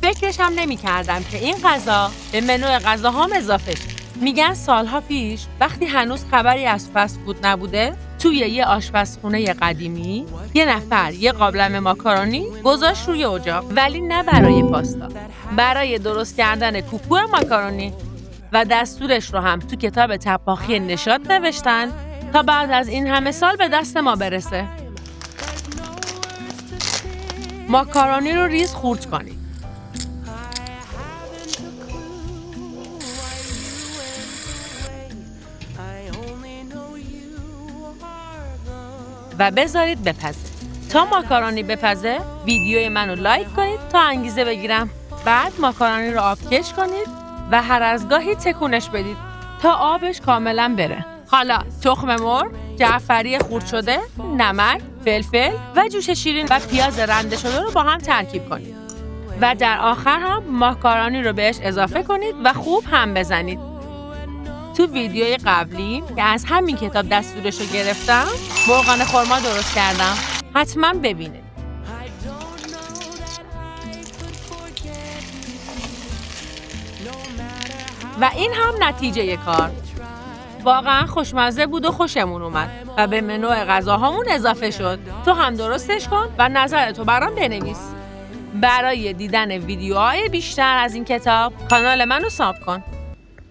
فکرش هم نمی کردم که این غذا به منوی غذاهام اضافه شد. میگن سالها پیش وقتی هنوز خبری از فست فود نبوده، توی یه آشپزخونه قدیمی یه نفر یه قابلمه ماکارونی گذاشت روی اجاق، ولی نه برای پاستا، برای درست کردن کوکو ماکارونی، و دستورش رو هم تو کتاب طباخی نشاط نوشتن تا بعد از این همه سال به دست ما برسه. ماکارونی رو ریز خورد کنید. و بذارید بپزه. تا ماکارونی بپزه ویدیوی منو لایک کنید تا انگیزه بگیرم. بعد ماکارونی رو آبکش کنید و هر از گاهی تکونش بدید تا آبش کاملا بره. حالا تخم مرغ، جعفری خرد شده، نمک، فلفل و جوش شیرین و پیاز رنده شده رو با هم ترکیب کنید و در آخر هم ماکارونی رو بهش اضافه کنید و خوب هم بزنید. تو ویدیوی قبلی که از همین کتاب دستورش رو گرفتم، مرغان خرما درست کردم. حتما ببینید. و این هم نتیجه کار. واقعا خوشمزه بود و خوشمون اومد و به منو غذاهامون اضافه شد. تو هم درستش کن و نظرتو برام بنویس. برای دیدن ویدیوهای بیشتر از این کتاب کانال منو ساب کن.